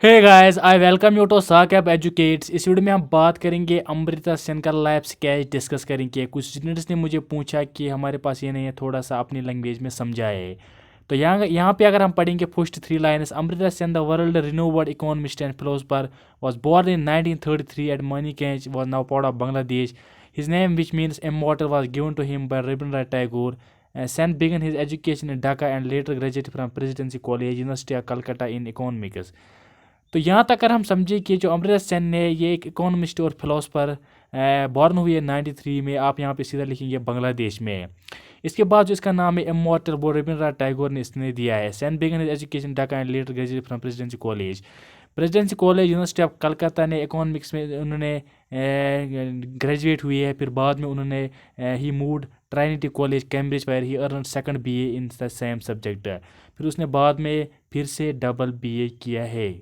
Hey guys I welcome you to Saqib educates. इस video में हम बात करेंगे अमृता सेन का लाइफ स्केच डिस्कस करेंगे। कुछ स्टूडेंट्स ने मुझे पूछा कि हमारे पास ये नहीं है, थोड़ा सा अपनी लैंग्वेज में समझाए। तो यहाँ पे अगर हम पढ़ेंगे first three lines, Amartya Sen the world renowned economist and philosopher was born in 1933 at Manikganj was now part of Bangladesh. His name which means immortal was given to him by Rabindranath Tagore. Sen began his education in Dhaka and later graduated from Presidency College, University of Calcutta in economics. तो यहाँ तक अगर हम समझे कि जो अमृता सेन ने ये एक इकोनॉमिस्ट और फिलोसफर बॉर्न हुई है 93 में, आप यहाँ पे सीधा लिखेंगे बांग्लादेश में। इसके बाद जो इसका नाम है इमॉर्टल, वो रविंद्रनाथ टैगोर ने इसने दिया है। Sen began his education Dhaka and later graduate from presidency college. Presidency college university of Calcutta ने इकोनॉमिक्स में उन्होंने ग्रेजुएट हुई है। फिर बाद में उन्होंने he moved Trinity College Cambridge where he earn second BA in the same subject. फिर उसने बाद में फिर से डबल बीए किया है।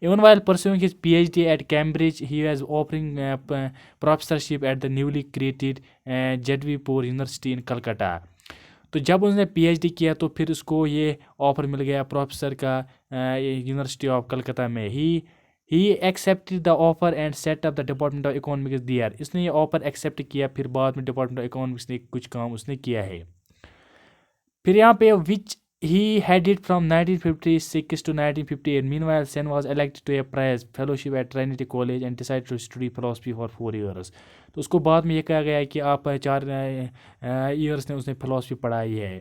Even while pursuing his PhD at Cambridge, he was offering professorship at the newly created Jadavpur University in Calcutta. तो जब उसने पीएचडी किया तो फिर उसको ये ऑफर मिल गया प्रोफेसर का यूनिवर्सिटी ऑफ कलकत्ता में। He accepted the offer and set up the department of economics there. इसने ये ऑफर एक्सेप्ट किया, फिर बाद में डिपार्टमेंट ऑफ इकोनॉमिक्स ने कुछ काम उसने किया है। फिर यहाँ पे विच he had it from 1956 to 1958. Meanwhile, Sen was elected to a prize fellowship at Trinity College and decided to study philosophy for 4 years. तो उसको बाद में ये कहा गया है कि आप 4 ईयर्स ने उसने फिलोसफी पढ़ाई है।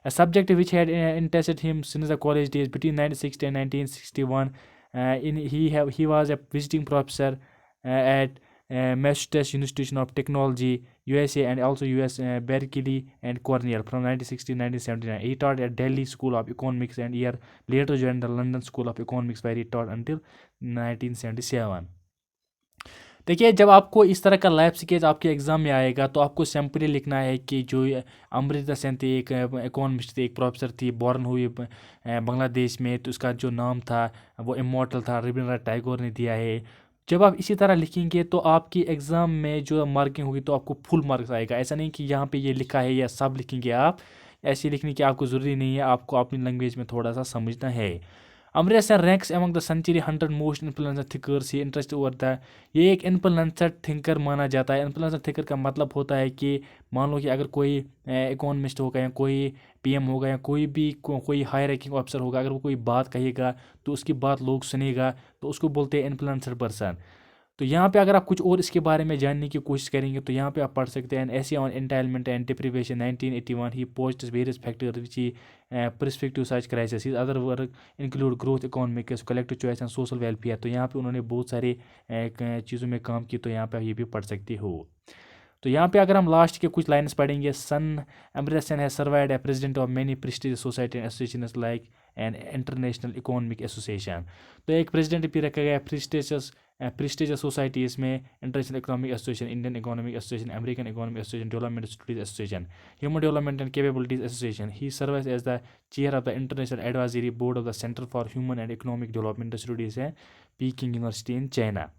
A subject which had interested him since the college days between 1960 and 1961. He was a visiting professor at Massachusetts Institution of Technology, USA, and also US Berkeley and Cornell from 1960 to 1979. He taught at Delhi School of Economics and year later joined the London School of Economics where he taught until 1977. देखिए, जब आपको इस तरह का life sketch आपके exam में आएगा तो आपको सिंपली लिखना है कि जो अमृता सेन थी, एक इकोनॉमिस्ट थी, एक प्रोफेसर थी, बॉर्न हुई बांग्लादेश में, तो उसका जो नाम था वो इमॉर्टल था, रविंद्रनाथ टैगोर ने दिया है। जब आप इसी तरह लिखेंगे तो आपकी एग्ज़ाम में जो मार्किंग होगी तो आपको फुल मार्क्स आएगा। ऐसा नहीं कि यहाँ पे ये लिखा है या सब लिखेंगे आप, ऐसे लिखने की आपको ज़रूरी नहीं है, आपको अपनी लैंग्वेज में थोड़ा सा समझना है। Amrita Sen ranks among the century 100 most influencer thinkers. ये इंटरेस्ट ओवर द, ये एक इन्फ्लुएंसर थिंकर माना जाता है। इन्फ्लुएंसर थिंकर का मतलब होता है कि मान लो कि अगर कोई इकोनॉमिस्ट होगा या कोई पीएम होगा या कोई भी कोई हाई रैंकिंग ऑफिसर होगा, अगर वो कोई बात कहेगा तो उसकी बात लोग सुनेगा, तो उसको बोलते हैं इन्फ्लुएंसर पर्सन। तो यहाँ पे अगर आप कुछ और इसके बारे में जानने की कोशिश करेंगे तो यहाँ पे आप पढ़ सकते हैं ऐसे on entitlement and deprivation 1981। He post various factor which he perspective such crisis. Other work include growth economics, collective choice and social welfare. तो यहाँ पे उन्होंने बहुत सारे चीज़ों में काम की, तो यहाँ पे आप ये भी पढ़ सकते हो। तो यहाँ पे अगर हम लास्ट के कुछ लाइन्स पढ़ेंगे, सन Amrita Sen has served a president of many prestigious society and association like an international economic association. तो एक प्रेसिडेंट भी रखा गया प्रेस्टीजियस सोसाइटीज़ में, international economic association, Indian economic association, American economic association, development studies association, human development and capabilities association. He serves as the chair of the international advisory board of the centre for human and economic development studies है, Peking university in China.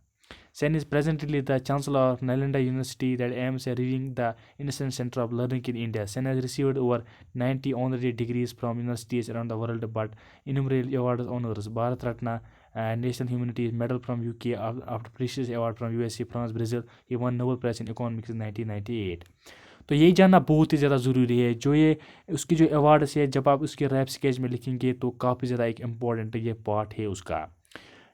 Sen is presently the Chancellor of Nalanda University that aims at reading the Innocent Center of Learning in India. Sen has received over 90 honorary degrees from universities around the world, but innumerable awards honors. Bharat Ratna, National Humanities Medal from UK, after prestigious award from USA, France, Brazil. He won Nobel Prize in Economics in 1998. तो यही जानना बहुत ही ज़्यादा ज़रूरी है। जो ये उसकी जो अवार्ड्स है, जब आप उसके रैप स्केच में लिखेंगे तो काफ़ी ज़्यादा एक इम्पॉर्टेंट ये पार्ट है उसका।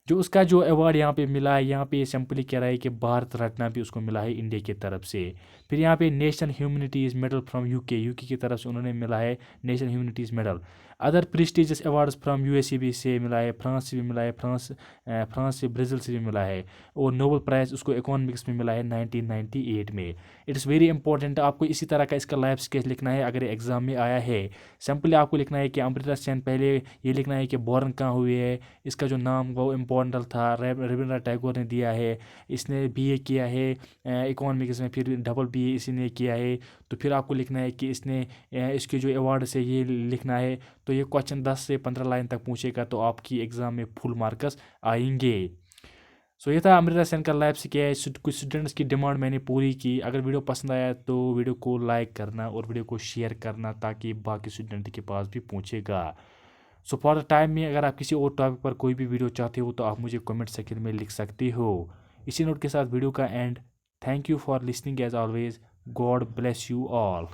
जो उसका जो अवार्ड यहाँ पे मिला है, यहाँ पे ये सिंपली कह रहा है कि भारत रत्न भी उसको मिला है इंडिया की तरफ से। फिर यहाँ पे national humanities medal from UK की तरफ से उन्होंने मिला है national humanities medal. Other prestigious awards from USA भी से मिला है, फ्रांस से भी मिला है, फ्रांस से, ब्राज़ील से भी मिला है, और नोबल प्राइज़ उसको इकोनॉमिक्स में मिला है 1998 में। इट्स वेरी इंपॉर्टेंट, आपको इसी तरह का इसका लाइफ स्केच लिखना है अगर एग्जाम में आया है। सिंपली आपको लिखना है कि अमृता सेन, पहले ये लिखना है कि बॉर्न कहाँ हुई है, इसका जो नाम वो इम्पोर्टेंट था, रविंद्रनाथ टैगोर ने दिया है, इसने बीए किया है इकोनॉमिक्स में, फिर डबल बीए इसी ने किया है। तो फिर आपको लिखना है कि इसने इसके जो अवार्ड से ये लिखना है। तो ये क्वेश्चन 10 से 15 लाइन तक पूछेगा तो आपकी एग्ज़ाम में फुल मार्क्स आएंगे। सो ये था अमृता सेन का लाइफ स्केच। कुछ स्टूडेंट्स की डिमांड मैंने पूरी की। अगर वीडियो पसंद आया तो वीडियो को लाइक करना और वीडियो को शेयर करना ताकि बाकी स्टूडेंट के पास भी पहुँचेगा। सो फॉर द टाइम में अगर आप किसी और टॉपिक पर कोई भी वीडियो चाहते हो तो आप मुझे कमेंट सेक्शन में लिख सकते हो। इसी नोट के साथ वीडियो का end. Thank you for listening as always. God bless you all.